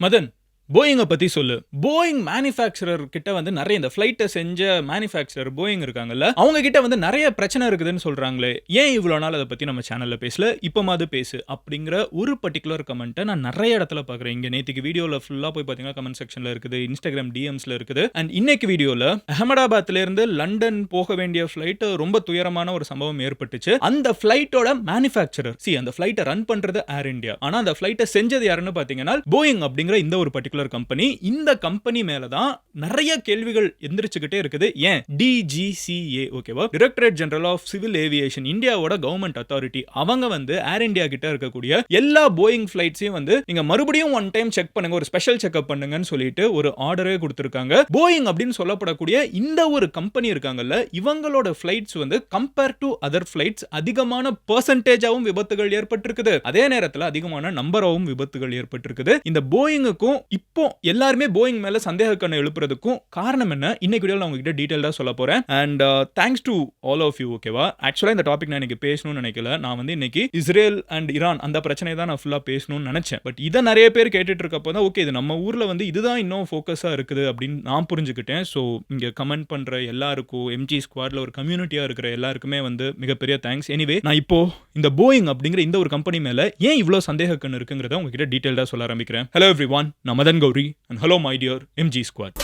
மதன், போயிங்க பத்தி சொல்லு. Boeing manufacturer கிட்ட வந்து நிறைய இந்த ஃபிளைட்ட செஞ்ச மேனுஃபேக்சரர் போயிங் இருக்காங்கல்ல, அவங்க கிட்ட வந்து நிறைய பிரச்சனை இருக்குதுன்னு சொல்றாங்களே. ஏன் இவ்வளோ நாள் அதை பத்தி நம்ம சேனல்ல பேசல, இப்பமாவது பேசு அப்படிங்கிற ஒரு பர்டிகுலர் கமெண்ட்டை நான் நிறைய இடத்துல பார்க்குறேன். இங்க நேத்திக்கு வீடியோல ஃபுல்லா போய் பார்த்தீங்கன்னா கமெண்ட் செக்ஷன்ல இருக்குது, இன்ஸ்டாகிராம் டிஎம்ஸ்ல இருக்குது. அண்ட் இன்னைக்கு வீடியோல அகமதாபாத்ல இருந்து லண்டன் போக வேண்டிய ஃபிளைட் ரொம்ப துயரமான ஒரு சம்பவம் ஏற்பட்டுச்சு. அந்த ஃபிளைட்டோட மேனுஃபேக்சரர் அந்த ஃபிளைட்டை ரன் பண்றது ஏர் இந்தியா. ஆனா அந்த ஃபிளைட்டை செஞ்சது யாருன்னு பார்த்தீங்கன்னா போயிங் அப்படிங்கிற இந்த ஒரு பர்டிகுலர் கம்பெனி. இந்த கம்பெனி மேல தான் நிறைய கேள்விகள் எந்திரிச்சுக்கிட்டே இருக்குது. ஏன் டிஜிசிஏ ஓகேவா, directorate general of civil aviation, இந்தியாவோட கவர்மெண்ட் அத்தாரிட்டி, அவங்க வந்து ஏர் இந்தியா கிட்ட இருக்கக்கூடிய எல்லா போயிங் ஃபிளைட்ஸையும் வந்து நீங்க மறுபடியும் ஒன் டைம் செக் பண்ணுங்க, ஒரு ஸ்பெஷல் செக்அப் பண்ணுங்கன்னு சொல்லிட்டு ஒரு ஆர்டரே கொடுத்திருக்காங்க. போயிங் அப்படின்னு சொல்லப்படக்கூடிய இந்த ஒரு கம்பெனி இருக்காங்கல்ல, இவங்களோட ஃபிளைட்ஸ் வந்து கம்பேர் டு அதர் ஃபிளைட்ஸ் அதிகமான பெர்சன்டேஜாவும் விபத்துகள் ஏற்பட்டிருக்குது. அதே நேரத்தில் அதிகமான நம்பராகவும் விபத்துகள் ஏற்பட்டிருக்குது. இந்த போயிங்குக்கும் இப்போ எல்லாருமே போயிங் மேல சந்தேக கண்ணை எழுப்புறதுக்கும் காரணம் என்ன, இன்னைக்கு வீடியோல நான் உங்ககிட்ட டீடைலா சொல்ல போறேன். And thanks to all of you ஓகேவா. ஆக்சுவலா இந்த டாபிக் நான் இன்னைக்கு பேசணும்னு நினைக்கல. நான் வந்து இன்னைக்கு இஸ்ரேல் அண்ட் ஈரான் அந்த பிரச்சனை தான் நான் ஃபுல்லா பேசணும்னு நினைச்சேன். பட் இதை நிறைய பேர் கேட்டுட்டு இருக்கப்போ தான் ஓகே, இது நம்ம ஊர்ல வந்து இதுதான் இன்னும் ஃபோக்கஸா இருக்குது அப்படின்னு நான் புரிஞ்சுக்கிட்டேன். ஸோ இங்க கமெண்ட் பண்ற எல்லாருக்கும், எம்ஜி ஸ்குவாட்ல ஒரு கம்யூனிட்டியா இருக்கிற எல்லாருக்குமே வந்து மிகப்பெரிய தேங்க்ஸ். எனிவே, நான் இப்போ இந்த போயிங் அப்படிங்கிற இந்த ஒரு கம்பெனி மேல ஏன் இவ்வளவு சந்தேக கண்ணு இருக்குங்கிறத உங்ககிட்ட டீடைலா சொல்ல ஆரம்பிக்கிறேன். ஹலோ எவ்ரிவான், நான் Madan Gowri and hello my dear MG squad.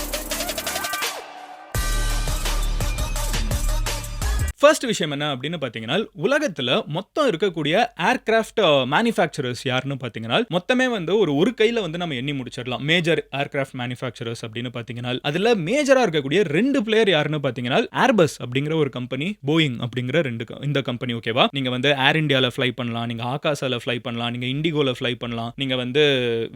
First விஷயம் என்ன அப்படின்னு பார்த்தீங்கன்னா, உலகத்தில் மொத்தம் இருக்கக்கூடிய ஏர்கிராஃப்ட் மேனுஃபேக்சரர்ஸ் யாருன்னு பார்த்தீங்கன்னா, மொத்தமே வந்து ஒரு கையில் வந்து நம்ம எண்ணி முடிச்சிடலாம். மேஜர் ஏர்கிராஃப்ட் மேனுஃபேக்சரர்ஸ் அப்படின்னு பார்த்தீங்கன்னா, அதில் மேஜராக இருக்கக்கூடிய ரெண்டு பிளேயர் யாருன்னு பார்த்தீங்கன்னா, ஏர்பஸ் அப்படிங்கிற ஒரு கம்பெனி, போயிங் அப்படிங்கிற இந்த கம்பெனி ஓகேவா. நீங்கள் வந்து ஏர் இந்தியாவில் ஃப்ளை பண்ணலாம், நீங்கள் ஆகாசாவில் ஃப்ளை பண்ணலாம், நீங்கள் இண்டிகோவில் ஃப்ளை பண்ணலாம், நீங்கள் வந்து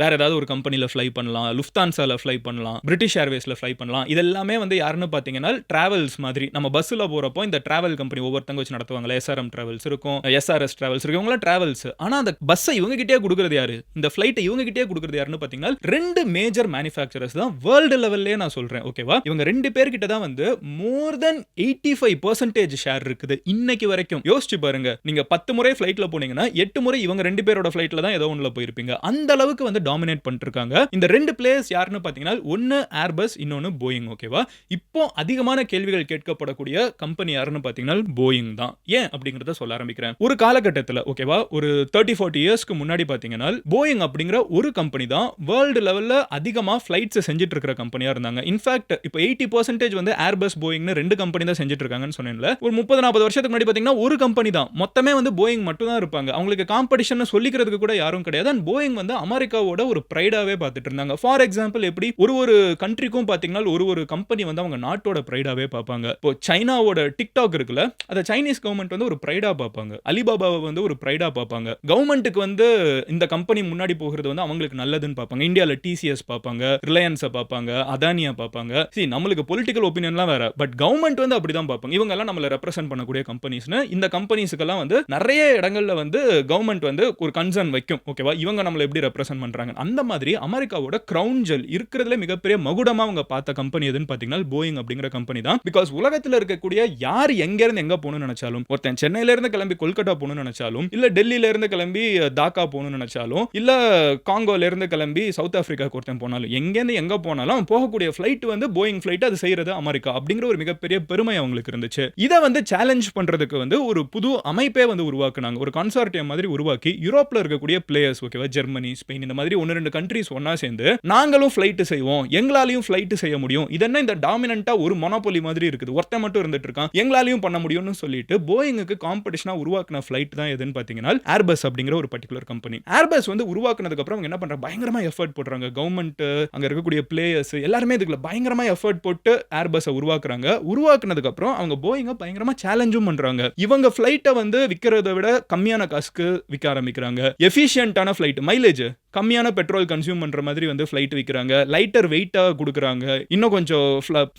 வேற ஏதாவது ஒரு கம்பெனியில் ஃப்ளை பண்ணலாம், லுஃப்தான்சாவில் ஃப்ளை பண்ணலாம், பிரிட்டிஷ் ஏர்வேஸில் ஃப்ளை பண்ணலாம். இதெல்லாமே வந்து யாருன்னு பார்த்தீங்கன்னா டிராவல்ஸ் மாதிரி. நம்ம பஸ்ஸில் போகிறப்போ இந்த டிராவல் கம்பெனி ஒவ்வொருத்தங்க வச்சு நடத்துவாங்க. எஸ்ஆர்எம் டிராவல்ஸ் இருக்கும், எஸ்ஆர்எஸ் டிராவல்ஸ் இருக்கும், இவங்க டிராவல்ஸ். ஆனா அந்த பஸ்ஸை இவங்க கிட்டே கொடுக்கிறது யாரு, இந்த ஃபிளைட்டை இவங்க கிட்டே கொடுக்கிறது யாருன்னு பாத்தீங்கன்னா ரெண்டு மேஜர் மேனுஃபேக்சரர்ஸ் தான் வேர்ல்டு லெவல்லே நான் சொல்றேன் ஓகேவா. இவங்க ரெண்டு பேர் கிட்ட தான் வந்து மோர் தென் 85% ஷேர் இருக்குது இன்னைக்கு வரைக்கும். யோசிச்சு பாருங்க, நீங்க 10 முறை ஃபிளைட்ல போனீங்கன்னா 8 முறை இவங்க ரெண்டு பேரோட ஃபிளைட்ல தான் ஏதோ ஒண்ணுல போயிருப்பீங்க. அந்த அளவுக்கு வந்து டாமினேட் பண்ணிட்டு இருக்காங்க. இந்த ரெண்டு பிளேயர்ஸ் யாருன்னு பாத்தீங்கன்னா, ஒன்னு ஏர்பஸ், இன்னொன்னு போயிங் ஓகேவா. இப்போ அதிகமான கேள்விகள் கேட்கப்படக்கூடிய கம்பெனி யாருன்னு பாத்தீங்கன்னா போயிங் தான். ஏன் அப்படிங்கறத சொல்ல ஆரம்பிக்கிறேன். ஒரு காலகட்டத்தில் ஓகேவா, ஒரு 30-40 இயர்ஸ்க்கு முன்னாடி பாத்தீங்கன்னா, போயிங் அப்படிங்கிற ஒரு கம்பெனி தான் வேர்ல்டு லெவல்ல அதிகமா ஃபிளைட்ஸ் செஞ்சிட்டு இருக்கிற கம்பெனியா இருந்தாங்க. இன்ஃபேக்ட் இப்போ 80% வந்து ஏர்பஸ் போயிங்னு ரெண்டு கம்பெனி தான் செஞ்சிட்டு இருக்காங்கன்னு சொன்னேன்ல. ஒரு 30-40 வருஷத்துக்கு முன்னாடி பாத்தீங்கன்னா ஒரு கம்பெனி தான், மொத்தமே வந்து போயிங் மட்டும் தான் இருப்பாங்க. அவங்களுக்கு காம்படிஷன் சொல்லிக்கிறதுக்கு கூட யாரும் கிடையாது. அண்ட் போயிங் வந்து அமெரிக்காவோட ஒரு பிரைடாவே பார்த்துட்டு இருந்தாங்க. ஃபார் எக்ஸாம்பிள், எப்படி ஒரு கண்ட்ரிக்கும் பாத்தீங்கன்னா ஒரு கம்பெனி வந்து அவங்க நாட்டோட பிரைடாவே பார்ப்பாங்க. இப்போ சைனாவோட டிக்டாக் இருக்குல்ல, அத சைனீஸ் கவர்மெண்ட் வந்து ஒரு பிரைடா பார்ப்பாங்க. அலிபாபாவை வந்து ஒரு பிரைடா பார்ப்பாங்க. கவர்மெண்ட்டுக்கு வந்து இந்த கம்பெனி முன்னாடி போகிறது வந்து அவங்களுக்கு நல்லதுன்னு பார்ப்பாங்க. இந்தியால டிசிஎஸ் பார்ப்பாங்க, ரிலையன்ஸை பார்ப்பாங்க, அதானியா பார்ப்பாங்க. நம்மளுக்கு பொலிட்டிக்கல் ஒபினியன்லாம் வேற, பட் கவர்மெண்ட் வந்து அப்படிதான் பார்ப்பாங்க. இவங்க எல்லாம் நம்மள ரெப்ரசென்ட் பண்ணக்கூடிய கம்பெனிஸ்னு. இந்த கம்பெனிஸ்க்கெல்லாம் வந்து நிறைய இடங்கள்ல வந்து கவர்மெண்ட் வந்து ஒரு கன்சர்ன் வைக்கும் ஓகேவா. இவங்க நம்மள எப்படி ரெப்ரசென்ட் பண்றாங்க. அந்த மாதிரி அமெரிக்காவோட கிரவுன் ஜெல் இருக்கிறதுல மிகப்பெரிய மகுடமா அவங்க பார்த்த கம்பெனி எதுன்னு பாத்தீங்கன்னா போயிங் அப்படிங்கிற கம்பெனி தான். பிகாஸ் உலகத்தில் இருக்கக்கூடிய யார் எங்க இருந்து எங்க போகணும்னு நினைச்சாலும், ஒருத்தன் சென்னையில இருந்து கிளம்பி கொல்கட்டா போகணும்னு நினைச்சாலும், இல்ல டெல்லியில இருந்து கிளம்பி தாக்கா போகணும்னு நினைச்சாலும், இல்ல காங்கோல இருந்து கிளம்பி சவுத் ஆப்பிரிக்காக்கு ஒருத்தன் போனாலும், எங்கேருந்து எங்க போனாலும் போகக்கூடிய ஃபிளைட் வந்து போயிங் ஃபிளைட். அது செய்யறது அமெரிக்கா அப்படிங்கிற ஒரு மிகப்பெரிய பெருமை அவங்களுக்கு இருந்துச்சு. இதை வந்து சேலஞ்ச் பண்றதுக்கு வந்து ஒரு புது அமைப்பே வந்து உருவாக்குனாங்க. ஒரு கன்சார்டியம் மாதிரி உருவாக்கி யூரோப்ல இருக்கக்கூடிய பிளேயர்ஸ் ஓகேவா, ஜெர்மனி, ஸ்பெயின், இந்த மாதிரி 1-2 கண்ட்ரீஸ் ஒன்னா சேர்ந்து நாங்களும் ஃபிளைட் செய்வோம், எங்களாலையும் ஃபிளைட் செய்ய முடியும், இதென்ன இந்த டாமினன்ட்டா ஒரு மொனோபோலி மாதிரி இருக்குது, ஒருத்தன் மட்டும் இருந்துட்டு இருக்கான், எங்களாலையும் பண்ண முடியும்னு சொல்லிட்டு போயிங்க்கு காம்படிஷனா உருவாக்குன ஃபிளைட் தான் எதுன்னு பாத்தீங்கன்னா ஏர்பஸ் அப்படிங்கிற ஒரு பர்టిక్యులர் கம்பெனி. ஏர்பஸ் வந்து உருவாக்குனதுக்கு அப்புறம் என்ன பண்றாங்க, பயங்கரமா எஃபர்ட் போடுறாங்க. கவர்மெண்ட், அங்க இருக்கக்கூடிய பிளேயர்ஸ் எல்லாரும் இதுக்குள்ள பயங்கரமா எஃபர்ட் போட்டு ஏர்பஸை உருவாக்குறாங்க. உருவாக்குனதுக்கு அப்புறம் அவங்க போயிங்க பயங்கரமா சேலஞ்சும் பண்றாங்க. இவங்க ஃபிளைட்டை வந்து விக்கிறதை விட கம்மியான காசுக்கு விற்க ஆரம்பிக்கிறாங்க. எஃபிஷியன்ட்டான ஃபிளைட், மைலேஜ் கம்மியான பெட்ரோல் கன்சியூம் பண்ற மாதிரி வந்து ஃபிளைட் விற்கிறாங்க. லைட்டர் வெயிட்டா கொடுக்குறாங்க. இன்னும் கொஞ்சம்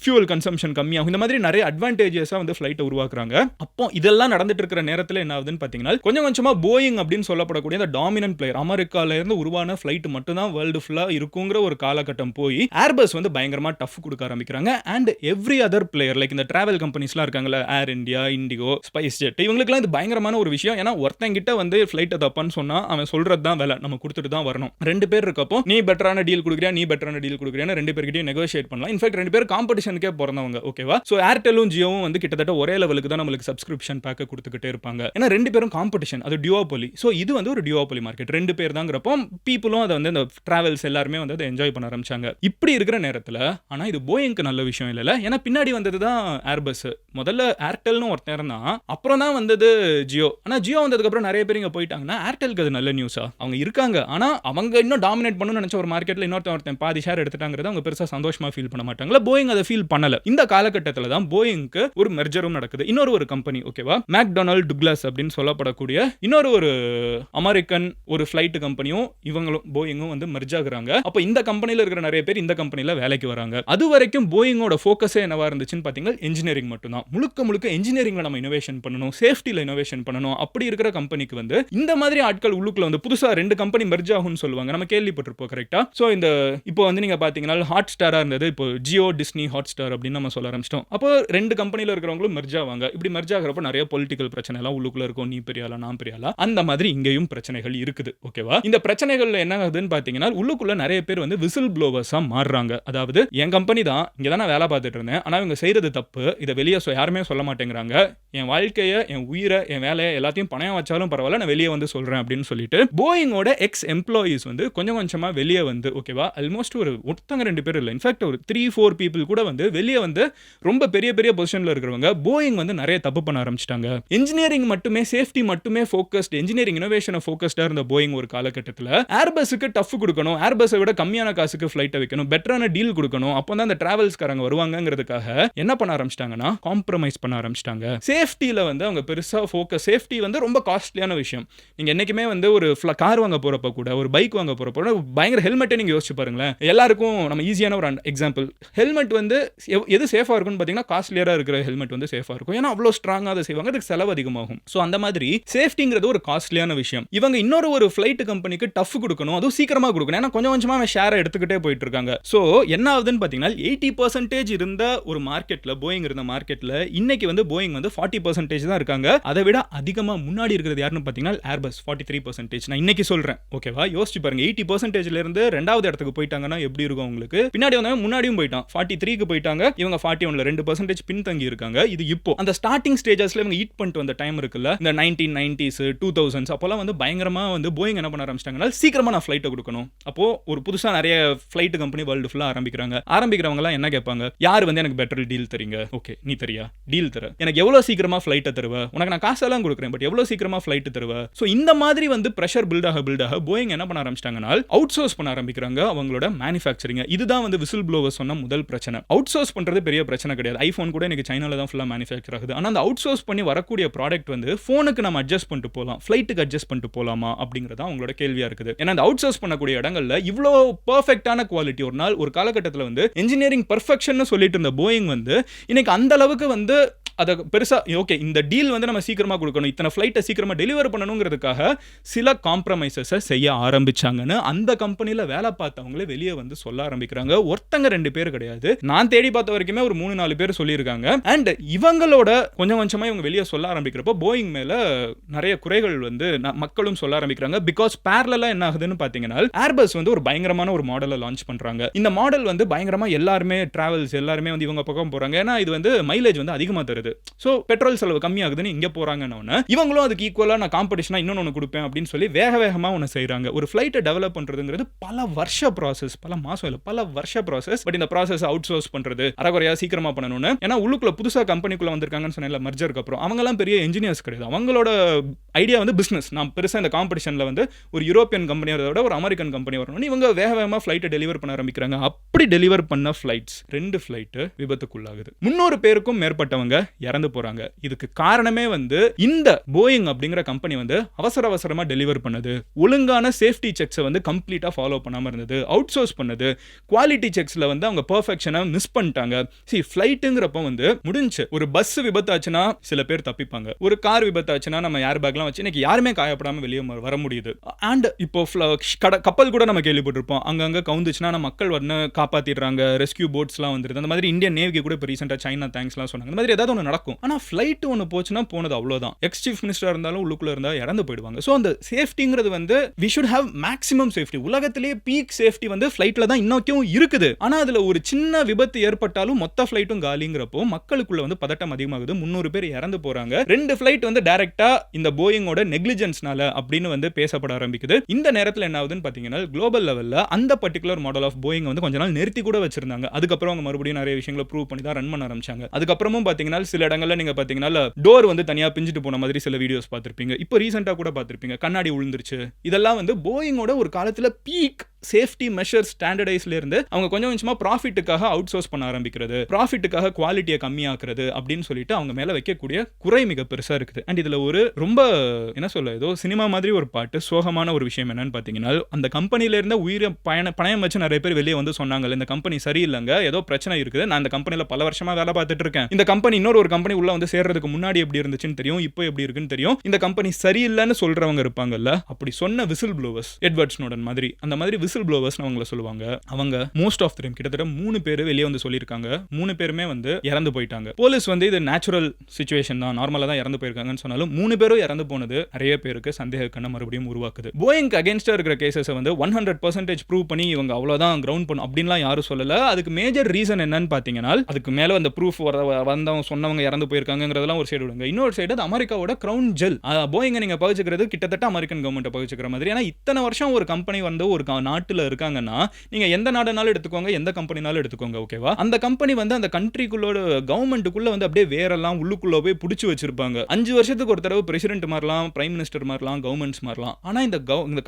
ஃபியூவல் கன்சம்ஷன் கம்மியாகும். இந்த மாதிரி நிறைய அட்வான்டேஜஸா வந்து ஃபிளைட்டை உருவாக்குறாங்க. அப்போ இதெல்லாம் நடந்துட்டு இருக்கிற நேரத்தில் என்ன ஆகுதுன்னு பாத்தீங்கன்னா, கொஞ்சம் கொஞ்சமா போயிங் அப்படின்னு சொல்லப்படக்கூடிய அந்த டாமினன்ட் பிளேயர், அமெரிக்கால இருந்து உருவான ஃபிளைட் மட்டும் தான் வேர்ல்டு ஃபுல்லா இருக்குங்கிற ஒரு காலகட்டம் போய் ஏர்பஸ் வந்து பயங்கரமா டஃப் கொடுக்க ஆரம்பிக்கிறாங்க. And every other player like இந்த டிராவல் கம்பெனிஸ்லாம் இருக்காங்கல்ல, ஏர் இந்தியா, இண்டிகோ, ஸ்பைஸ் ஜெட், இவங்களுக்குலாம் இது பயங்கரமான ஒரு விஷயம். ஏன்னா ஒருத்தங்கிட்ட வந்து ஃபிளைட்டை தப்பான்னு சொன்னா அவன் சொல்றது தான் வேலை, நம்ம கொடுத்துட்டு தான் வரணும் வரணும். 2 பேர் இருக்கப்போ நீ பெட்டரான டீல் குடுக்குறியா, நீ பெட்டரான டீல் குடுக்குறியான்னு 2 பேர்கிட்டயும் நெகோஷியேட் பண்ணலாம். இன்ஃபேக்ட் 2 பேர் காம்படிஷனுக்கே பொறந்தவங்க. ஓகேவா? சோ ஏர்டெல்லும் ஜியோவும் வந்து கிட்டத்தட்ட ஒரே லெவலுக்கு தான் நமக்கு சப்ஸ்கிரிப்ஷன் பேக்க குடுத்துக்கிட்டே இருப்பாங்க. ஏன்னா 2 பேரும் காம்படிஷன். அது டியோபோலி. சோ இது வந்து ஒரு டியோபோலி மார்க்கெட். 2 பேர் தாங்கிறப்போ பீப்புளும் அத வந்து இந்த டிராவல்ஸ் எல்லாருமே வந்து அத என்ஜாய் பண்ண ஆரம்பிச்சாங்க. இப்படி இருக்கிற நேரத்துல ஆனா இது போயிங்க்கு நல்ல விஷயம் இல்லல. ஏன்னா பின்னாடி வந்தது தான் ஏர்பஸ். முதல்ல ஏர்டெல்னு ஒருத்தன் இருந்தான். அப்புறம் தான் வந்தது ஜியோ. ஆனா ஜியோ வந்ததுக்கு அப்புறம் நிறைய பேர் இங்க போயிட்டாங்கன்னா ஏர்டெல்க்கு அது நல்ல நியூஸா? அவங்க இருக்காங்க. ஆனா அவங்க இன்னும் டாமினேட் பண்ணனும்னு நினைச்ச ஒரு மார்க்கெட்ல இன்னொருத்தன் பாதி ஷேர் எடுத்துட்டாங்கறது அவங்க பெருசா சந்தோஷமா ஃபீல் பண்ண மாட்டாங்களா? போயிங் அத ஃபீல் பண்ணல. இந்த காலகட்டத்துல தான் போயிங்க்கு ஒரு மெர்ஜரும் நடக்குது. இன்னொரு ஒரு கம்பெனி ஓகேவா? McDonnell Douglas அப்படின்னு சொல்லப்படக்கூடிய இன்னொரு ஒரு அமெரிக்கன் ஒரு ஃளைட் கம்பெனியும் இவங்களும் போயிங்கும் வந்து மெர்ஜ் ஆகுறாங்க. அப்ப இந்த கம்பெனில இருக்கிற நிறைய பேர் இந்த கம்பெனில வேலைக்கு வராங்க. அது வரைக்கும் போயிங்கோட ஃபோக்கஸே என்னவா இருந்துச்சுன்னு பாத்தீங்கன்னா இன்ஜினியரிங் மட்டும் தான். முழுக்க இன்ஜினியரிங்ல நம்ம இன்னோவேஷன் பண்ணனும், சேஃப்டில இன்னோவேஷன் பண்ணனும். அப்படி இருக்கிற கம்பெனிக்கு வந்து இந்த மாதிரி ஆட்கள் உள்ளுக்குள்ள வந்து புதுசா 2 கம்பெனி மெர்ஜ் ஆகும்னு சொல்லுவாங்க. நம்ம கேள்விப்பட்டிருப்போம் கரெக்ட்டா? சோ இந்த இப்போ வந்து நீங்க பாத்தீங்கன்னா ஹாட் ஸ்டாரா இருந்தது. இப்போ ஜியோ, டிஸ்னி, ஹாட் ஸ்டார் அப்படின்னு நம்ம சொல்ல ஆரம்பிச்சிட்டோம். அப்போ 2 கம்பெனில இருக்கிறவங்களும் மெர்ஜ் ஆவாங்க. இப்படி மெர்ஜ் ஆகறப்ப நிறைய பொலிட்டிக்கல் பிரச்சனை எல்லாம் உள்ளுக்குள்ள இருக்கும். நீ பெரிய ஆளா, நான் பெரிய ஆளா. அந்த மாதிரி இங்கேயும் பிரச்சனைகள் இருக்குது. ஓகேவா? இந்த பிரச்சனைகள்ல என்ன ஆகுதுன்னு பாத்தீங்கன்னா உள்ளுக்குள்ள நிறைய பேர் வந்து விசில் ப்ளோவர்ஸா மாறுறாங்க. அதாவது என் கம்பெனி தான், இங்க தான் நான் வேலை பார்த்துட்டு இருந்தேன். ஆனா இவங்க செய்யறது தப்பு. இத வெளிய யாருமே சொல்ல மாட்டேங்கிறாங்க. என் வாழ்க்கைய, என் உயிரை, என் வேலைய எல்லாத்தையும் பணயம் வச்சாலும் பரவாயில்ல, நான் வெளியே வந்து சொல்றேன் அப்படின்னு சொல்லிட்டு போயிங்கோட எக்ஸ் எம்ப்ளாயீஸ் வந்து கொஞ்சம் கொஞ்சமா வெளியே வந்து ஓகேவா ஆல்மோஸ்ட் ஒரு ஒருத்தங்க 2 பேர் இல்ல, இன்ஃபேக்ட் ஒரு 3-4 பீப்புள் கூட வந்து வெளியே வந்து ரொம்ப பெரிய பெரிய பொசிஷன்ல இருக்கிறவங்க போயிங் வந்து நிறைய தப்பு பண்ண ஆரம்பிச்சிட்டாங்க. இன்ஜினியரிங் மட்டுமே, சேஃப்டி மட்டுமே ஃபோக்கஸ்ட், இன்ஜினியரிங் இன்னோவேஷனை ஃபோக்கஸ்டா இருந்த போயிங் ஒரு காலகட்டத்தில் ஏர்பஸுக்கு டஃப் கொடுக்கணும், ஏர்பஸை விட கம்மியான காசுக்கு ஃப்ளைட்டை வைக்கணும், பெட்டரான டீல் கொடுக்கணும், அப்போ தான் அந்த டிராவல்ஸ்காரங்க வருவாங்கங்கிறதுக்காக என்ன பண்ண ஆரம்பிச்சிட்டாங்கன்னா காம்ப்ரமைஸ் பண்ண ஆரம்பிச்சிட்டாங்க. சேஃப்டியில் வந்து அவங்க பெருசாக ஃபோக்கஸ், சேஃப்டி வந்து ரொம்ப காஸ்ட்லியான விஷயம். நீங்கள் என்றைக்குமே வந்து ஒரு கார் வாங்க போகிறப்ப கூட, ஒரு பைக் வாங்க போகிறப்ப பயங்கர ஹெல்மெட்டை நீங்கள் யோசிச்சு பாருங்களேன். எல்லாருக்கும் நம்ம ஈஸியான ஒரு எக்ஸாம்பிள், ஹெல்மெட் வந்து எது சேஃபாக இருக்கும்னு பார்த்தீங்கன்னா காஸ்ட்லியராக இருக்கிற ஹெல்மெட் வந்து சேஃபாக இருக்கும். ஏன்னா அவ்வளோ ஸ்ட்ராங்காக அதை செய்வாங்க, அதுக்கு செலவு அதிகமாகும். ஸோ அந்த மாதிரி சேஃப்டிங்கிறது ஒரு காஸ்ட்லியான விஷயம். இவங்க இன்னொரு ஒரு ஃப்ளைட் கம்பெனிக்கு டஃப் கொடுக்கணும், அதுவும் சீக்கிரமாக கொடுக்கணும். ஏன்னா கொஞ்சம் கொஞ்சமாக ஷேரை எடுத்துக்கிட்டே போயிட்டு இருக்காங்க. ஸோ என்ன ஆகுதுன்னு பார்த்தீங்கன்னா 80% இருந்த ஒரு மார்க்கெட்டில், போயிங் இருந்த மார்க்கெட்டில் இன்னைக்கு வந்து போயிங் வந்து 40% தான் இருக்காங்க. அதை விட அதிகமாக முன்னாடி இருக்கிறது யாருன்னு பார்த்தீங்கன்னா ஏர்பஸ் 43%. நான் இன்னைக்கு சொல்றேன் ஓகேவா? யோசிச்சு பாருங்க, 80%ல இருந்து 2வது இடத்துக்கு போயிட்டாங்கன்னா எப்படி இருக்கும் உங்களுக்கு? பின்னாடி வந்தவங்க முன்னாடியும் போயிட்டான், 43க்கு போயிட்டாங்க, இவங்க 41ல 2% பின்தங்கி இருக்காங்க. இது இப்போ அந்த ஸ்டார்டிங் ஸ்டேஜஸ்ல இவங்க ஈட் பண்ணிட்டு வந்த டைம் இருக்குல்ல, இந்த 1990s 2000s அப்போலாம் வந்து பயங்கரமா வந்து போயிங் என்ன பண்ண ஆரம்பிச்சிட்டாங்கன்னா சீக்கிரமா நான் ஃப்ளைட்டை கொடுக்கணும். அப்போ ஒரு புதுசா நிறைய ஃப்ளைட் கம்பெனி வேர்ல்டு ஃபுல்லா ஆரம்பிக்கிறவங்க எல்லாம் என்ன கேட்பாங்க? யார் வந்து எனக்கு பெட்டர் டீல் தரீங்க? ஓகே நீ தரியா? டீல் தர, எனக்கு எவ்வளவு சீக்கிரமா ஃப்ளைட்டை தருவ, உனக்கு நான் காசெல்லாம் கொடுக்குறேன், பட் எவ்வளவு சீக்கிரமா ஃப்ளைட் தருவ? ஸோ இந்த மாதிரி வந்து பிரஷர் பில்ட் ஆக போயிங் என்ன பண்ண ஆரம்பிச்சிட்டாங்கன்னா அவுட் சோர்ஸ் பண்ண ஆரம்பிக்கிறாங்க அவங்களோட மேனுஃபேக்சரிங். இதுதான் வந்து விசில் ப்ளோவர் சொன்ன முதல் பிரச்சனை. அவுட் சோர்ஸ் பண்றது பெரிய பிரச்சனை கிடையாது. ஐபோன் கூட இன்னைக்கு சைனால தான் ஃபுல்லா மேனுஃபேக்சர் ஆகுது. ஆனா அந்த அவுட் சோர்ஸ் பண்ணி வரக்கூடிய ப்ராடக்ட் வந்து போனுக்கு நம்ம அட்ஜஸ்ட் பண்ணிட்டு போலாம், ஃப்ளைட்டுக்கு அட்ஜஸ்ட் பண்ணிட்டு போலாமா அப்படிங்கறத அவங்களோட கேள்வியா இருக்குது. ஏன்னா அந்த அவுட் சோர்ஸ் பண்ணக்கூடிய இடங்கள்ல இவ்வளோ பெர்ஃபெக்ட்டான குவாலிட்டி ஒரு நாள் ஒரு காலகட்டத்தில் வந்து இன்ஜினியரிங் பெர்ஃபெக்ஷன் சொல்லிட்டு இருந்த போயிங் வந்து இன்னைக்கு அந்த அளவுக்கு வந்து அதை பெருசா ஓகே இந்த டீல் வந்து நம்ம சீக்கிரமா கொடுக்கணும், இத்தனை ஃப்ளைட்டை சீக்கிரமா டெலிவர் பண்ணணுங்கிறதுக்காக சில காம்ப்ரமைசஸை செய்ய ஆரம்பிச்சாங்கன்னு அந்த கம்பெனியில் வேலை பார்த்தவங்களே வெளியே வந்து சொல்ல ஆரம்பிக்கிறாங்க. ஒருத்தங்க 2 பேர் கிடையாது, நான் தேடி பார்த்த வரைக்குமே ஒரு 3-4 பேர் சொல்லியிருக்காங்க. அண்ட் இவங்களோட கொஞ்சம் கொஞ்சமா இவங்க வெளியே சொல்ல ஆரம்பிக்கிறப்போ போயிங் மேல நிறைய குறைகள் வந்து மக்களும் சொல்ல ஆரம்பிக்கிறாங்க. பிகாஸ் பேரலா என்ன ஆகுதுன்னு பார்த்தீங்கன்னா ஏர்பஸ் வந்து ஒரு பயங்கரமான ஒரு மாடலை லான்ச் பண்றாங்க. இந்த மாடல் வந்து பயங்கரமா எல்லாருமே டிராவல்ஸ் எல்லாருமே வந்து இவங்க பக்கம் போறாங்க. ஏன்னா இது வந்து மைலேஜ் வந்து அதிகமாக தருது. சோ பெட்ரோல் செலவு கம்மியாகுதுன்னு இங்க போறாங்கன்னு இவங்களும் அதுக்கு ஈக்குவலா நான் காம்படிஷனா இன்னொன்னு கொடுப்பேன் அப்படின்னு சொல்லி வேகமா ஒன்னு செய்றாங்க. ஒரு ஃப்ளைட்டை டெவலப் பண்றதுங்கிறது பல வருஷ ப்ராசஸ், பல மாசம் இல்ல பல வருஷ ப்ராசஸ். பட் இந்த ப்ராசஸ் அவுட் சோர்ஸ் பண்றது அரைகுறையா சீக்கிரமா பண்ணணும்னு, ஏன்னா உள்ளுக்குள்ள புதுசா கம்பெனிக்குள்ள வந்திருக்காங்கன்னு சொன்னேன்ல மர்ஜருக்கு அப்புறம், அவங்க எல்லாம் பெரிய இன்ஜினியர்ஸ் கிடையாது. அவங்களோட ஐடியா வந்து பிசினஸ், நான் பெருசா இந்த காம்படிஷன்ல வந்து ஒரு யூரோப்பியன் கம்பெனியோட விட ஒரு அமெரிக்கன் கம்பெனி வரணும், இவங்க வேகமா ஃப்ளைட்டை டெலிவர் பண்ண ஆரம்பிக்கிறாங்க. அப்படி டெலிவர் பண்ண ஃப்ளைட்ஸ் 2 ஃப்ளைட் விபத்துக்குள்ளாகுது. 300 பேருக்கும் மேற்பட்டவங்க இறந்து போறாங்க. இதுக்கு காரணமே வந்து இந்த போயிங் அப்படிங்கிற கம்பெனி வந்து அவசரமா டெலிவர் பண்ணது, ஒழுங்கான சேஃப்டி செக்ஸை வந்து கம்ப்ளீட்டா ஃபாலோ பண்ணாம இருந்தது, அவுட் சோர்ஸ் பண்ணது, குவாலிட்டி செக்ஸ்ல வந்து அவங்க பெர்ஃபெக்ஷனை மிஸ் பண்ணிட்டாங்க. ஃப்ளைட்டுங்கிறப்ப வந்து முடிஞ்சு ஒரு பஸ் விபத்தாச்சுன்னா சில பேர் தப்பிப்பாங்க, ஒரு கார் விபத்தாச்சுன்னா நம்ம ஏர் பேக்லாம் வச்சு இன்னைக்கு யாருமே காயப்படாம வெளியே வர முடியுது. அண்ட் இப்போ கப்பல் கூட நம்ம கேள்விப்பட்டிருப்போம், அங்கங்க கவுந்துச்சுன்னா நம்ம மக்கள் வந்து காப்பாத்திடுறாங்க, ரெஸ்கியூ போட்ஸ்லாம் வந்துருது. அந்த மாதிரி இந்தியன் நேவிக்கு கூட இப்போ ரீசெண்டா சைனா தேங்க்ஸ்லாம் சொன்னாங்க. அந்த மாதிரி ஏதாவது ஒன்று நடக்கும். ஆனா ஃபிளைட் ஒன்று போச்சுன்னா போனது அவ்வளோதான். எக்ஸ் சீஃப் மினிஸ்டரா இருந்தாலும் உள்ளுக்குள்ள இருந்தா இறந்து போயிடுவாங்க. ஸோ அந்த சேஃப்டிங்கிறது வந்து we should have maximum safety. உலகத்திலேயே பீக் சேஃப்டி வந்து ஃபிளைட்ல தான் இன்னோக்கும் இருக்குது. ஆனா அதுல ஒரு சின்ன விபத்து ஏற்பட்டாலும் மொத்த ஃபிளைட்டும் காலிங்கிறப்போ மக்களுக்குள்ள வந்து பதட்டம் அதிகமாகுது. 300 பேர் இறந்து போறாங்க. 2 ஃபிளைட் வந்து டைரக்டா இந்த போயிங்கோட நெக்லிஜென்ஸ்னால அப்படின்னு வந்து பேசப்பட ஆரம்பிக்குது. இந்த நேரத்தில் என்ன ஆகுதுன்னு பாத்தீங்கன்னா குளோபல் லெவல்ல அந்த பர்టిక్యులர் மாடல் ஆஃப் போயிங் வந்து கொஞ்ச நாள் நிறுத்தி கூட வச்சிருந்தாங்க. அதுக்கப்புறம் அவங்க மறுபடியும் நிறைய விஷயங்களை ப்ரூவ் பண்ணி தான் ரன் பண்ண ஆரம்பிச்சாங்க. அதுக்கப்புறமும் பாத்தீங்கன்னா சில இடங்கள்ல நீங்க பாத்தீங்கன்னா டோர் வந்து தனியா பிஞ்சிட்டு போன மாதிரி சில வீடியோஸ் பார்த்திருப்பீங்க. இப்போ ரீசெண்டா கூட பார்த்திருப்பீங்க கண்ணாடி விழுந்துருச்சு. இதெல்லாம் வந்து போயிங்கோட ஒரு காலத்துல பீக் சேஃப்டி மெஷர் ஸ்டாண்டர்டைஸ்ல இருந்து அவங்க கொஞ்சம் கொஞ்சமா ப்ராஃபிட்டுக்காக அவுட் சோர்ஸ் பண்ண ஆரம்பிக்கிறது, ப்ராஃபிட்டுக்காக குவாலிட்டியை கம்மியாக்குறது அப்படின்னு சொல்லிட்டு அவங்க மேல வைக்கக்கூடிய குறை மிக பெருசா இருக்குது. அண்ட் இதுல ஒரு ரொம்ப என்ன சொல்ல ஏதோ சினிமா மாதிரி ஒரு பாட்டு சோகமான ஒரு விஷயம் என்னன்னு பாத்தீங்கன்னா அந்த கம்பெனில இருந்த உயிரை பணயம் வச்சு நிறைய பேர் வெளியே வந்து சொன்னாங்க இந்த கம்பெனி சரியில்லைங்க, ஏதோ பிரச்சனை இருக்குது, நான் இந்த கம்பெனில பல வருஷமா வேலை பார்த்துட்டு இருக்கேன், இந்த கம்பெனி இன்னொரு கம்பெனி உள்ள வந்து சேர்றதுக்கு முன்னாடி எப்படி இருந்துச்சுன்னு தெரியும், இப்போ எப்படி இருக்குன்னு தெரியும், இந்த கம்பெனி சரியில்லைன்னு சொல்றவங்க இருப்பாங்கல்ல, அப்படி சொன்ன விசில் ப்ளோவர்ஸ் எட்வர்ட் ஸ்னோடன் மாதிரி அந்த மாதிரி விசில் ப்ளோவர்ஸ் அவங்கள சொல்லுவாங்க. அவங்க மோஸ்ட் ஆஃப் டைம் கிட்டத்தட்ட 3 பேர் வெளியே வந்து சொல்லியிருக்காங்க. 3 பேருமே வந்து இறந்து போயிட்டாங்க. போலீஸ் வந்து இது நேச்சுரல் சிச்சுவேஷன் தான், நார்மலா தான் இறந்து போயிருக்காங்கன்னு சொன்னாலும் 3 பேரும் இறந்து போனது நிறைய பேருக்கு சந்தேக கண்ண மறுபடியும் உருவாக்குது. போயிங் அகைன்ஸ்டா இருக்கிற கேசஸ் வந்து 100% ப்ரூவ் பண்ணி இவங்க அவ்வளவுதான் கிரவுண்ட் பண்ணும் அப்படின்லாம் யாரும் சொல்லல. அதுக்கு மேஜர் ரீசன் என்னன்னு பாத்தீங்கன்னா அதுக்கு மேல அந்த ப்ரூஃப் வந்தவங்க சொன்னவங்க இறந்து போயிருக்காங்கிறதெல்லாம் ஒரு சைடு விடுங்க. இன்னொரு சைடு அது அமெரிக்காவோட கிரவுன் ஜெல். போயிங்க நீங்க பகிச்சுக்கிறது கிட்டத்தட்ட அமெரிக்கன் கவர்மெண்ட் பகிச்சுக்கிற மாதிரி. ஏன்னா இத்தனை வருஷம் ஒரு கம்பெனி வந்து ஒரு நாட்டுல இருக்காங்கன்னா நீங்க எந்த நாடுனாலும் எடுத்துக்கோங்க, எந்த கம்பெனினாலும் எடுத்துக்கோங்க, ஓகேவா? அந்த கம்பெனி வந்து அந்த கண்ட்ரிக்குள்ளோட கவர்மெண்ட்டுக்குள்ள வந்து அப்படியே வேறெல்லாம் உள்ளுக்குள்ள போய் பிடிச்சு வச்சிருப்பாங்க. 5 வருஷத்துக்கு ஒரு தடவை பிரசிடென்ட் மாறலாம், பிரைம் மினிஸ்டர் மாறலாம், கவர்மெண்ட்ஸ் மாறலாம். ஆனா இந்த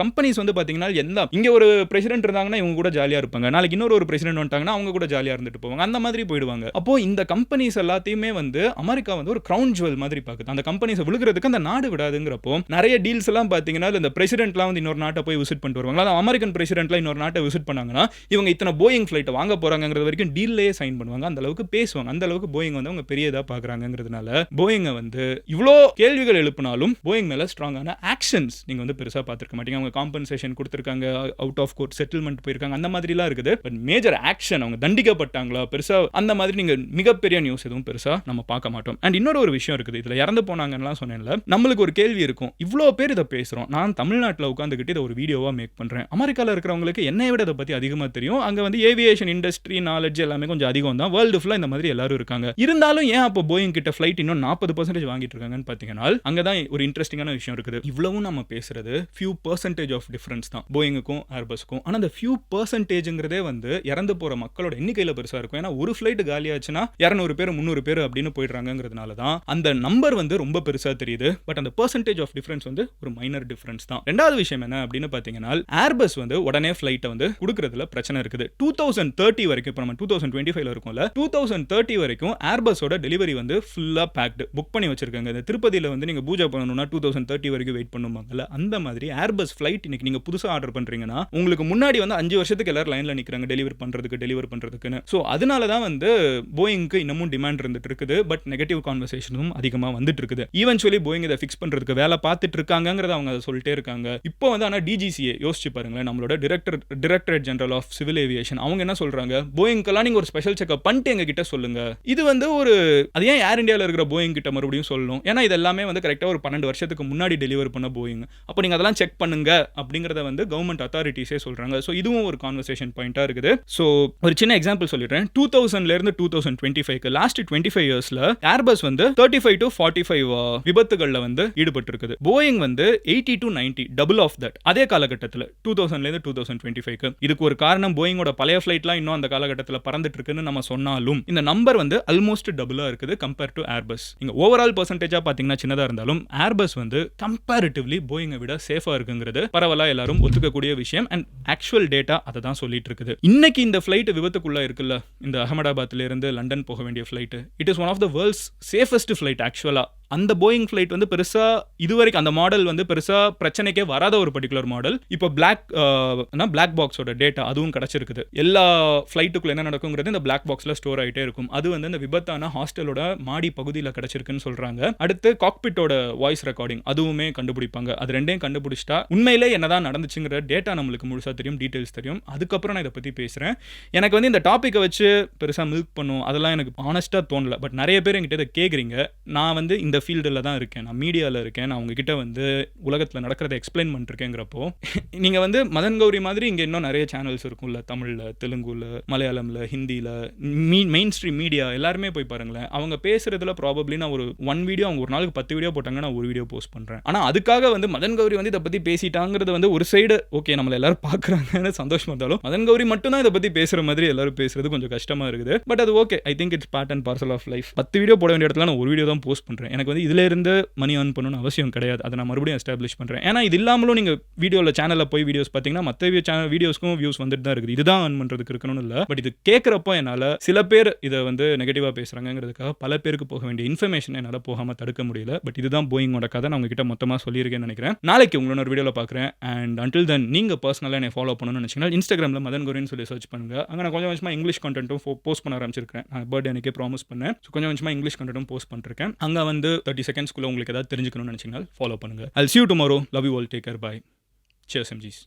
கம்பெனிஸ் வந்து பாத்தீங்கன்னா இங்க ஒரு பிரசிடென்ட் இருந்தாங்கன்னா இவங்க கூட ஜாலியா இருப்பாங்க, நாளைக்கு இன்னொரு பிரசிடென்ட் வந்துட்டாங்கன்னா அவங்க கூட ஜாலியா இருந்துட்டு போவாங்க, அந்த மாதிரி போயிடுவாங்க. அப்போ இந்த கம்பெனிஸ் எல்லாத்தையுமே வந்து அமெரிக்கா வந்து ஒரு கிரவுன் ஜுவல் மாதிரி பாக்குது. அந்த கம்பெனிஸ் விழுகிறதுக்கு அந்த நாடு விடாதுங்கிறப்போ நிறைய டீல்ஸ் எல்லாம் பாத்தீங்கன்னா இந்த பிரசிடென்ட்லாம் வந்து இன்னொரு நாட்டை போய் விசிட் பண்ணிட்டு வருவாங்க. அமெரிக்கன் பிரசிடென்ட்லாம் இன்னொரு நாட்டை விசிட் பண்ணாங்கன்னா இவங்க இத்தனை போயிங் ஃபிளைட் வாங்க போறாங்கங்கிறது வரைக்கும் டீல்லேயே சைன் பண்ணுவாங்க. அந்த அளவுக்கு பேசுவாங்க. அந்த அளவுக்கு போயிங் வந்து அவங்க பெரியதா பாக்குறாங்கிறதுனால போயிங்க வந்து இவ்வளோ கேள்விகள் எழுப்பினாலும் போயிங் மேல ஸ்ட்ராங்கான ஆக்ஷன்ஸ் நீங்க வந்து பெருசா பார்த்திருக்க மாட்டீங்க. அவங்க காம்பன்சேஷன் கொடுத்திருக்காங்க, அவுட் ஆஃப் கோர்ட் செட்டில்மெண்ட் போயிருக்காங்க, அந்த மாதிரிலாம் இருக்குது. பட் மேஜர் ஆக்ஷன் அவங்க தண்டிக்கப்பட்டாங்களா பெருசா அந்த மாதிரி நீங்க மிகப்பெரிய நியூஸ் எதுவும் பெருசா நம்ம பார்க்க மாட்டோம். அண்ட் இன்னொரு ஒரு விஷயம் இருக்குது, இதுல இறந்து போனாங்கன்னு சொன்னேன்ல, நம்மளுக்கு ஒரு கேள்வி இருக்கும், இவ்வளோ பேர் இதை பேசுறோம், நான் தமிழ்நாட்டில் உட்காந்துக்கிட்டு இதை ஒரு வீடியோவா மேக் பண்றேன், அமெரிக்காவில் இருக்கிறவங்களுக்கு என்னை விட இதை பத்தி அதிகமா தெரியும், அங்க வந்து ஏவியேஷன் இண்டஸ்ட்ரி நாலேஜ் எல்லாமே கொஞ்சம் அதிகம் தான், வேர்ல்டு ஃபுல்லா இந்த மாதிரி எல்லாரும் இருக்காங்க, இருந்தாலும் ஏன் அப்போ போயிங் கிட்ட ஃபிளைட் இன்னும் 40% வாங்கிட்டு இருக்காங்கன்னு பாத்தீங்கன்னா அங்கதான் ஒரு இன்ட்ரெஸ்டிங்கான விஷயம் இருக்குது. இவ்வளவும் நம்ம பேசுறது ஃபியூ பர்சன்டேஜ் ஆஃப் டிஃபரன்ஸ் தான் போயிங்குக்கும் ஏர்பஸ்க்கும். ஆனா அந்த ஃபியூ பர்சன்டேஜ்ங்கிறதே வந்து இறந்து போற மக்களோட எண்ணிக்கையில பெருசா இருக்கும். ஏன்னா ஒரு ஃபிளைட் காலியாச்சுன்னா 200 பேர் 300 பேர் அப்படின்னு போயிடுறாங்கிறதுனால தான் அந்த நம்பர் வந்து ரொம்ப பெருசா தெரியுது. பட் அந்த பர்சன்டேஜ் ஆஃப் டிஃபரன்ஸ் வந்து ஒரு மைனர் டிஃபரன்ஸ் தான். ரெண்டாவது விஷயம் என்ன அப்படின்னு பாத்தீங்கன்னா ஏர்பஸ் வந்து உடனே ஃபிளைட்டை வந்து கொடுக்கறதுல பிரச்சனை இருக்குது. 2030 வரைக்கும், இப்போ நம்ம 2025ல இருக்கோம்ல, 2030 வரைக்கும் ஏர்பஸோட டெலிவரி வந்து ஃபுல்லா பேக்டு புக் பண்ணி வச்சிருக்காங்க. இந்த திருப்பதியில வந்து நீங்க பூஜை பண்ணணும்னா 2030 வரைக்கும் வெயிட் பண்ணுவாங்கல்ல, அந்த மாதிரி ஏர்பஸ் ஃபிளைட் இன்னைக்கு நீங்க புதுசா ஆர்டர் பண்றீங்கன்னா உங்களுக்கு முன்னாடி வந்து 5 வருஷத்துக்கு எல்லாரும் லைன்ல நிக்கிறாங்க டெலிவர் பண்றதுக்குன்னு. சோ அதனால தான் வந்து போயிங்க்கு இன்னமும் டிமாண்ட் இருந்துட்டு இருக்குது. பட் நெகட்டிவ் கான்வர்சேஷனும் அதிகமா வந்துட்டு இருக்குது. ஈவென்ச்சுவலி போயிங் இதை ஃபிக்ஸ் பண்றதுக்கு வேலை பார்த்துட்டு இருக்காங்கங்கறத அவங்க சொல்லிட்டே இருக்காங்க. இப்போ வந்து ஆனா டிஜிசிஏ யோசிச்சு பாருங்களேன், நம்மளோட directorate general of civil aviation அவங்க என்ன சொல்றாங்க, போயிங்க்கெல்லாம் நீங்க ஒரு ஸ்பெஷல் செக்அப் பண்ணிட்டு எங்க கிட்ட சொல்லுங்க. இது வந்து ஒரு அது ஏன் ஏர் இந்தியாவில் இருக்கிற போயிங் கிட்ட மறுபடியும் சொல்லணும், ஏன்னா இது எல்லாமே வந்து கரெக்டா ஒரு 12 வருஷத்துக்கு முன்னாடி டெலிவர் பண்ண போயிங். அப்போ நீங்க அதெல்லாம் செக் பண்ணுங்க அப்படிங்கறத வந்து கவர்மெண்ட் அத்தாரிட்டிஸே சொல்றாங்க. ஸோ இதுவும் ஒரு கான்வர்சேஷன் பாயிண்டா இருக்குது. ஸோ ஒரு சின்ன எக்ஸாம்பிள் சொல்லிடுறேன். 2000ல இருந்து 2025 லாஸ்ட் 25 இயர்ஸ்ல ஏர்பஸ் வந்து 35 to 45 விபத்துகள்ல வந்து ஈடுபட்டு இருக்குது. போயிங் வந்து 80 to 90 டபுள் ஆஃப் தட் அதே காலகட்டத்தில் 2000ல இருந்து 2025. இதுக்கு ஒரு காரணம் போயிங்கோட பழைய ஃபிளைட்லாம் இன்னும் அந்த காலகட்டத்தில் பறந்துட்டு இருக்குன்னு நம்ம சொன்னாலும் இந்த நம்பர் வந்து ஆல்மோஸ்ட் டபுளா இருக்குது கம்பேர் டு ஏர்பஸ். நீங்க ஓவரால் பெர்சன்டேஜா பாத்தீங்கன்னா சின்னதா இருந்தாலும் ஏர்பஸ் வந்து கம்பேரிட்டிவ்லி போயிங்கை விட சேஃபா இருக்குங்கிறது பரவலா எல்லாரும் ஒத்துக்கக்கூடிய விஷயம். அண்ட் ஆக்சுவல் டேட்டா அதை தான் சொல்லிட்டு இருக்குது. இன்னைக்கு இந்த ஃபிளைட் விபத்துக்குள்ள இருக்குல்ல, இந்த அகமதாபாத்ல இருந்து லண்டன் போக வேண்டிய flight, it is one of the world's safest flight ஆக்சுவலா. அந்த போயிங் ஃப்ளைட் வந்து பெருசா இதுவரைக்கும் அந்த மாடல் வந்து பெருசா பிரச்சனைக்கே வராத ஒரு பர்டிகுலர் மாடல். இப்போ பிளாக் பாக்ஸோட டேட்டா அதுவும் கிடைச்சிருக்குது. எல்லா ஃப்ளைட்டுக்குள்ள என்ன நடக்குங்கிறது இந்த பிளாக் பாக்ஸ்ல ஸ்டோர் ஆயிட்டே இருக்கும். அது வந்து இந்த விபத்தான ஹாஸ்டலோட மாடி பகுதியில் கிடைச்சிருக்குன்னு சொல்றாங்க. அடுத்து காக்பிட்டோட வாய்ஸ் ரெக்கார்டிங் அதுவுமே கண்டுபிடிப்பாங்க. அது ரெண்டையும் கண்டுபிடிச்சிட்டா உண்மையிலே என்னதான் நடந்துச்சுங்கிற டேட்டா நம்மளுக்கு முழுசா தெரியும், டீடைல்ஸ் தெரியும். அதுக்கப்புறம் நான் இதை பத்தி பேசுறேன். எனக்கு வந்து இந்த டாபிக்கை வச்சு பெருசா மில்க் பண்ணும் அதெல்லாம் எனக்கு ஆனஸ்டா தோணல. பட் நிறைய பேர் என்கிட்ட இதை கேட்குறீங்க. நான் வந்து இந்த ஃபீல்டில் தான் இருக்கேன், நான் மீடியாவில் இருக்கேன், நான் உங்ககிட்ட வந்து உலகத்தில் நடக்கிறத எக்ஸ்பிளைன் பண்ணிருக்கேங்கிறப்போ நீங்க வந்து மதன் கௌரி மாதிரி இங்கே இன்னும் நிறைய சேனல்ஸ் இருக்கும்ல, தமிழில், தெலுங்குல, மலையாளம்ல, ஹிந்தியில், மெயின் ஸ்ட்ரீம் மீடியா எல்லாருமே போய் பாருங்களேன். அவங்க பேசுறதுல ப்ராபப்ளி நான் ஒரு 1 வீடியோ, அவங்க ஒரு நாளுக்கு 10 வீடியோ போட்டாங்க, நான் ஒரு வீடியோ போஸ்ட் பண்றேன். ஆனால் அதுக்காக வந்து மதன் கௌரி வந்து இதை பற்றி பேசிட்டாங்கிறது வந்து ஒரு சைடு ஓகே, நம்மள எல்லாரும் பார்க்குறாங்கன்னு சந்தோஷமா இருந்தாலும் மதன் கௌரி மட்டும் தான் இதை பற்றி பேசுகிற மாதிரி எல்லாரும் பேசுறது கொஞ்சம் கஷ்டமாக இருக்குது. பட் அது okay, I think it's part and parcel of life. 10 video போட வேண்டிய இடத்துல நான் ஒரு வீடியோ தான் போஸ்ட் பண்ணுறேன். எனக்கு வந்து இதில் இருந்து மணி ஏர்ன் பண்ணணும்னு அவசியம் கிடையாது. அதை நான் மறுபடியும் எஸ்டாப்ளிஷ் பண்ணுறேன். ஏன்னா இது இல்லாமலும் நீங்கள் வீடியோவில் சேனலில் போய் வீடியோஸ் பார்த்தீங்கன்னா மற்ற வீடியோஸ்க்கும் வியூஸ் வந்துட்டு தான் இருக்குது. இதுதான் ஏர்ன் பண்ணுறதுக்கு இருக்கணும்னு இல்லை. பட் இது கேட்குறப்போ என்னால் சில பேர் இதை வந்து நெகட்டிவாக பேசுகிறாங்கிறதுக்காக பல பேருக்கு போக வேண்டிய இன்ஃபர்மேஷன் என்னால் போகாமல் தடுக்க முடியல. பட் இதுதான் போயிங்கோட கதை. நான் உங்ககிட்ட மொத்தமாக சொல்லியிருக்கேன்னு நினைக்கிறேன். நாளைக்கு உங்களோட ஒரு வீடியோவில் பார்க்குறேன். அண்ட் அன்டில் தென் நீங்கள் பர்சனலாக என்னை ஃபாலோ பண்ணணும்னு நினச்சிங்கன்னா இன்ஸ்டாகிராமில் மதன் கௌரின்னு சொல்லி சர்ச் பண்ணுங்க. அங்கே நான் கொஞ்சம் கொஞ்சமாக இங்கிலீஷ் கண்டென்ட்டும் போஸ்ட் பண்ண ஆரம்பிச்சிருக்கேன். நான் பர்த்டே அன்னைக்கே ப்ராமிஸ் பண்ணேன். ஸோ கொஞ்சம் கொஞ்சமாக இங்கிலீஷ் கண்டென்ட்டும் போஸ்ட் பண்ணிருக்கேன். அங்கே வந்து 30 செகண்ட்ஸ்க்குள்ள உங்களுக்கு ஏதாவது தெரிஞ்சுக்கணும்னு நினச்சிங்கன்னா ஃபாலோ பண்ணுங்க. I'll see you tomorrow. Love you all. Take care. Bye. Cheers, MGs.